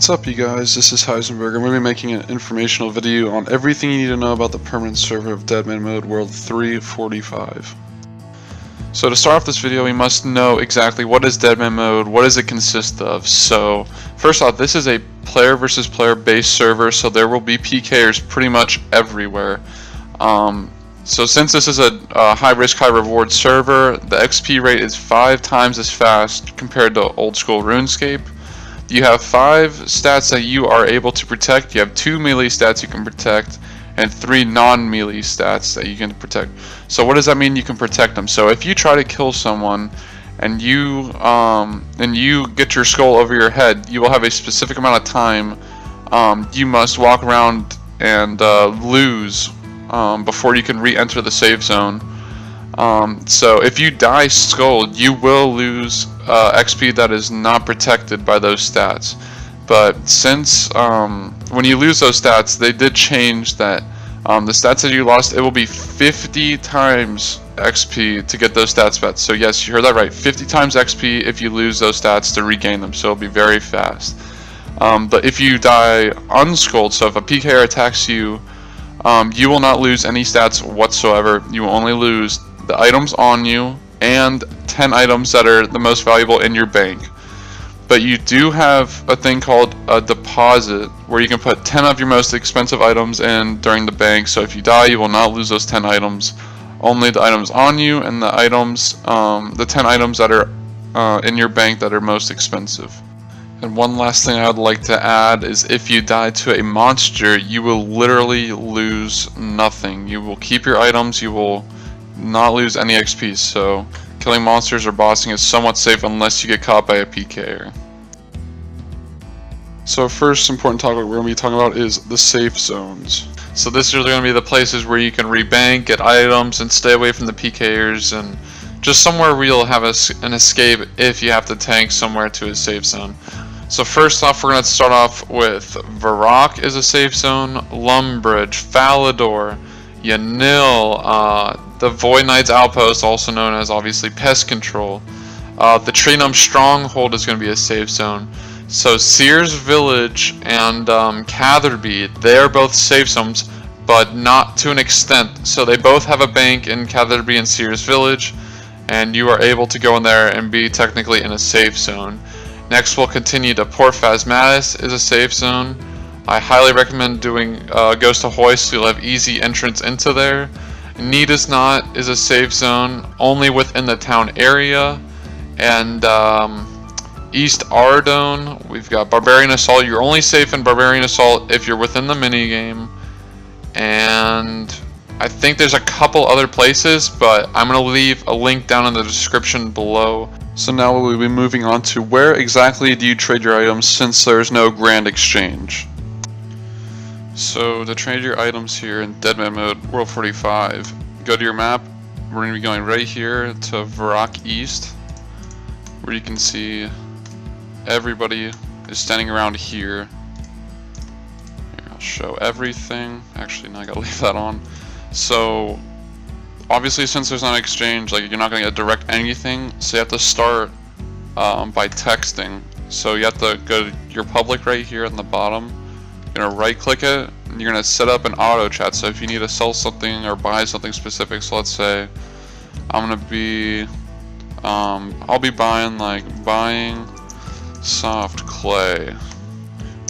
What's up, you guys? This is Heisenberg. I'm going to be making an informational video on everything you need to know about the permanent server of Deadman Mode World 345. So to start off this video, we must know exactly what is Deadman Mode, what does it consist of. So first off, this is a player versus player based server, so there will be PKers pretty much everywhere. So since this is a high risk, high reward server, the XP rate is 5 times as fast compared to old school RuneScape. You have 5 stats that you are able to protect. You have 2 melee stats you can protect, and 3 non-melee stats that you can protect. So what does that mean? You can protect them. So if you try to kill someone and you get your skull over your head, you will have a specific amount of time you must walk around and lose before you can re-enter the safe zone. So if you die skulled, you will lose XP that is not protected by those stats. But since when you lose those stats, they did change that the stats that you lost, it will be 50 times XP to get those stats back. So yes, you heard that right, 50 times XP if you lose those stats to regain them, so it'll be very fast. But if you die unskulled, so if a PKer attacks you, you will not lose any stats whatsoever. You will only lose the items on you and 10 items that are the most valuable in your bank. But you do have a thing called a deposit where you can put 10 of your most expensive items in during the bank. So if you die, you will not lose those 10 items, only the items on you and the items, the 10 items that are in your bank that are most expensive. And one last thing I would like to add is if you die to a monster, you will literally lose nothing. You will keep your items, you will not lose any XP, so killing monsters or bossing is somewhat safe unless you get caught by a PKer. So first important topic we're going to be talking about is the safe zones. So this is really going to be the places where you can rebank, get items, and stay away from the PKers, and just somewhere where you'll have an escape if you have to tank somewhere to a safe zone. So first off, we're going to start off with Varrock is a safe zone, Lumbridge, Falador, Yanil, the Void Knight's Outpost, also known as obviously Pest Control. The Trinum Stronghold is going to be a safe zone. So Sears Village and Catherby, they are both safe zones, but not to an extent. So they both have a bank in Catherby and Sears Village, and you are able to go in there and be technically in a safe zone. Next we'll continue to Port Phasmatis is a safe zone. I highly recommend doing Ghost of Hoist, so you'll have easy entrance into there. Need is Not is a safe zone only within the town area. And East Ardone, we've got Barbarian Assault. You're only safe in Barbarian Assault if you're within the minigame. And I think there's a couple other places, but I'm going to leave a link down in the description below. So now we'll be moving on to where exactly do you trade your items since there's no grand exchange. So to trade your items here in Deadman Mode World 45, go to your map. We're going to be going right here to Varrock East, where you can see everybody is standing around here. Here, I'll show everything. Actually, no, I gotta leave that on. So obviously, since there's not an exchange, like you're not going to get direct anything, so you have to start by texting. So you have to go to your public right here on the bottom. You're going to right click it, and you're going to set up an auto chat. So if you need to sell something or buy something specific, so let's say I'm going to be I'll be buying soft clay,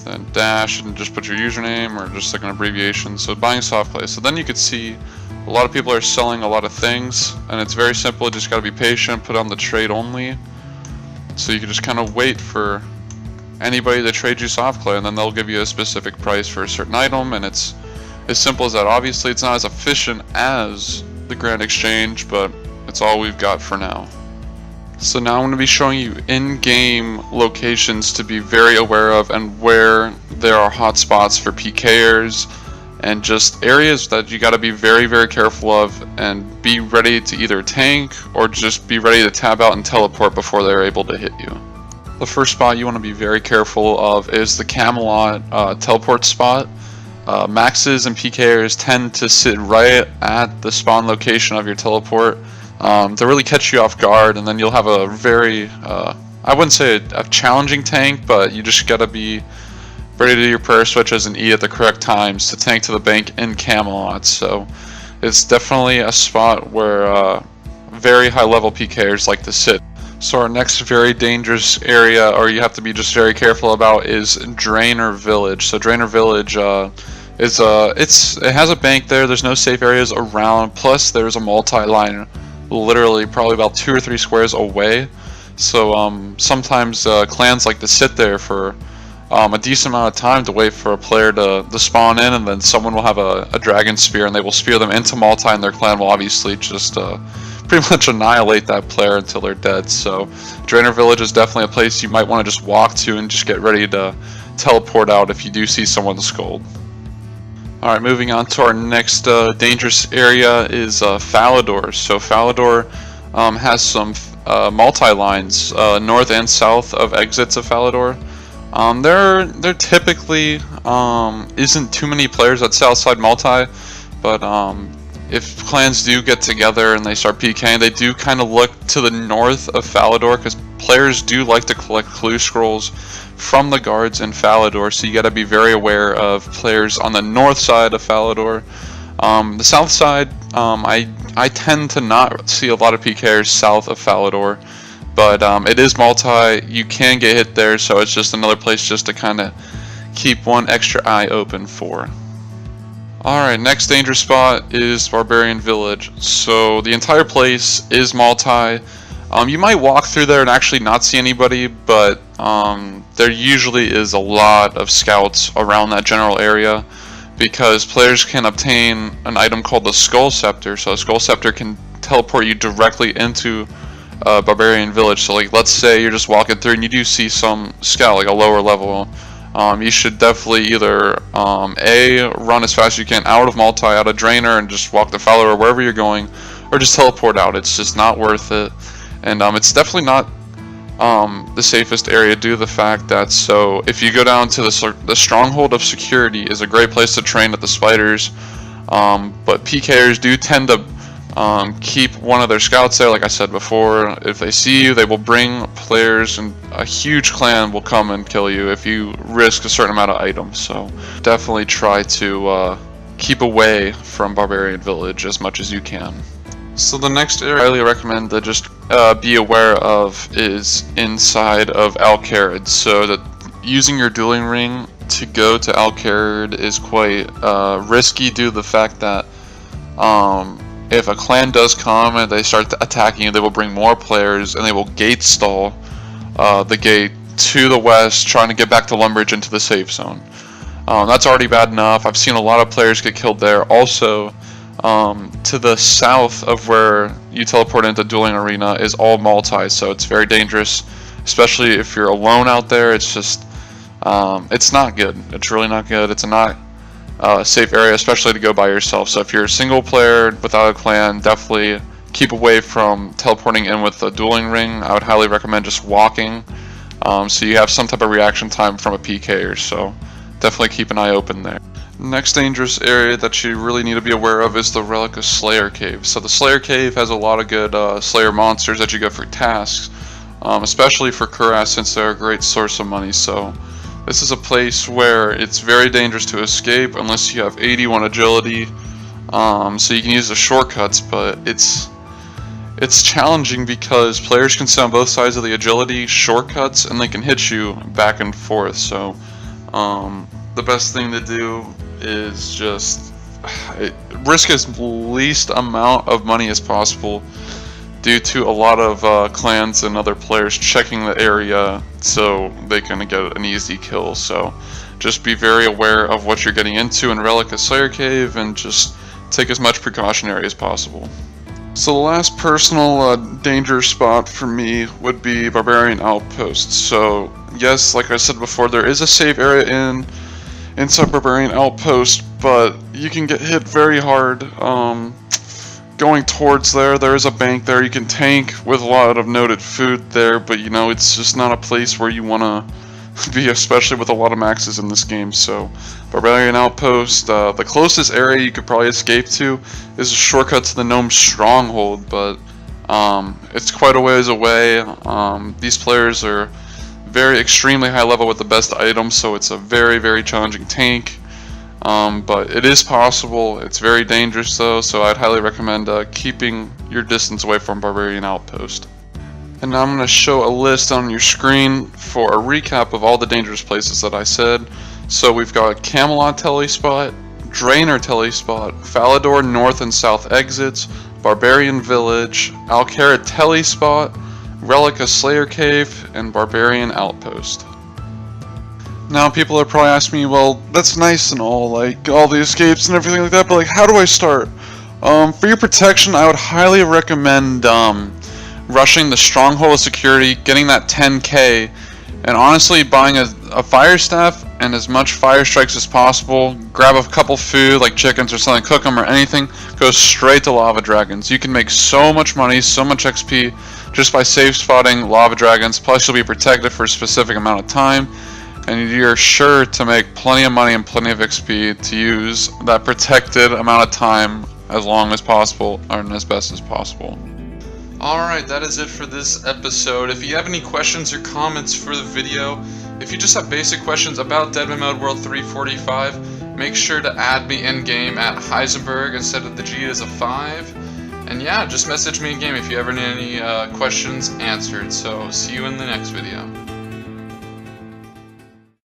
then dash and just put your username or just like an abbreviation. So buying soft clay. So then you could see a lot of people are selling a lot of things, and it's very simple. You just got to be patient, put on the trade only, so you can just kind of wait for anybody to trade you soft clay, and then they'll give you a specific price for a certain item, and it's as simple as that. Obviously it's not as efficient as the grand exchange, but it's all we've got for now. So now I'm going to be showing you in-game locations to be very aware of, and where there are hotspots for PKers, and just areas that you got to be very, very careful of, and be ready to either tank or just be ready to tab out and teleport before they're able to hit you. The first spot you want to be very careful of is the Camelot teleport spot. Maxes and PKers tend to sit right at the spawn location of your teleport to really catch you off guard, and then you'll have a very, I wouldn't say a challenging tank, but you just gotta be ready to do your prayer switches and eat at the correct times to tank to the bank in Camelot. So it's definitely a spot where very high level PKers like to sit. So our next very dangerous area, or you have to be just very careful about, is Drainer Village. So Drainer Village it has a bank there. There's no safe areas around. Plus there's a multi-line, literally probably about 2 or 3 squares away. So sometimes clans like to sit there for a decent amount of time to wait for a player to spawn in, and then someone will have a dragon spear and they will spear them into multi, and their clan will obviously just pretty much annihilate that player until they're dead. So Drainer Village is definitely a place you might want to just walk to and just get ready to teleport out if you do see someone scold. Alright, moving on to our next dangerous area is Falador. So Falador has some multi-lines north and south of exits of Falador. There typically isn't too many players at Southside multi, but if clans do get together and they start PKing, they do kind of look to the north of Falador, because players do like to collect clue scrolls from the guards in Falador, so you got to be very aware of players on the north side of Falador. The south side, I tend to not see a lot of PKers south of Falador, but it is multi, you can get hit there, so it's just another place just to kind of keep one extra eye open for. Alright, next danger spot is Barbarian Village. So the entire place is multi. You might walk through there and actually not see anybody, but there usually is a lot of scouts around that general area, because players can obtain an item called the Skull Scepter. So a Skull Scepter can teleport you directly into Barbarian Village. So like, let's say you're just walking through and you do see some scout, like a lower level. You should definitely either A, run as fast as you can out of multi, out of Drainer, and just walk to Falador or wherever you're going, or just teleport out. It's just not worth it, and it's definitely not the safest area due to the fact that, so if you go down to the Stronghold of Security is a great place to train at the spiders, but PKers do tend to keep one of their scouts there. Like I said before, if they see you, they will bring players, and a huge clan will come and kill you if you risk a certain amount of items. So definitely try to keep away from Barbarian Village as much as you can. So the next area I highly recommend to just be aware of is inside of Al-Kharid. So that using your dueling ring to go to Al-Kharid is quite risky due to the fact that if a clan does come and they start attacking you, they will bring more players and they will gate stall the gate to the west, trying to get back to Lumbridge into the safe zone. That's already bad enough. I've seen a lot of players get killed there. Also, to the south of where you teleport into Dueling Arena is all multi, so it's very dangerous, especially if you're alone out there. It's just, it's not good. It's really not good. It's a not safe area, especially to go by yourself. So if you're a single player without a clan, definitely keep away from teleporting in with a dueling ring. I would highly recommend just walking, so you have some type of reaction time from a PKer, so definitely keep an eye open there. Next dangerous area that you really need to be aware of is the Relica Slayer Cave. So the Slayer Cave has a lot of good Slayer monsters that you get for tasks, especially for Kuras, since they're a great source of money. So this is a place where it's very dangerous to escape unless you have 81 agility, so you can use the shortcuts, but it's challenging because players can sit on both sides of the agility shortcuts and they can hit you back and forth. So the best thing to do is just risk as least amount of money as possible, due to a lot of clans and other players checking the area so they can get an easy kill. So just be very aware of what you're getting into in Relica Slayer Cave and just take as much precautionary as possible. So the last personal danger spot for me would be Barbarian Outpost. So yes, like I said before, there is a safe area inside Barbarian Outpost, but you can get hit very hard going towards there. There is a bank there. You can tank with a lot of noted food there, but you know, it's just not a place where you want to be, especially with a lot of maxes in this game. So Barbarian Outpost, the closest area you could probably escape to is a shortcut to the Gnome Stronghold, but it's quite a ways away. These players are very extremely high level with the best items, so it's a very challenging tank. But it is possible. It's very dangerous though, so I'd highly recommend keeping your distance away from Barbarian Outpost. And now I'm going to show a list on your screen for a recap of all the dangerous places that I said. So we've got Camelot Telespot, Draenor Telespot, Falador North and South exits, Barbarian Village, Alcara Telespot, Relica Slayer Cave, and Barbarian Outpost. Now people are probably asking me, well, that's nice and all, like all the escapes and everything like that, but like how do I start? For your protection, I would highly recommend rushing the Stronghold of Security, getting that 10k, and honestly buying a fire staff and as much fire strikes as possible. Grab a couple food like chickens or something, cook them or anything, go straight to lava dragons. You can make so much money, so much XP just by safe spotting lava dragons, plus you'll be protected for a specific amount of time, and you're sure to make plenty of money and plenty of XP to use that protected amount of time as long as possible, or as best as possible. Alright, that is it for this episode. If you have any questions or comments for the video, if you just have basic questions about Deadman Mode World 345, make sure to add me in-game at Heisenberg instead of the G as a 5. And yeah, just message me in-game if you ever need any questions answered. So, see you in the next video.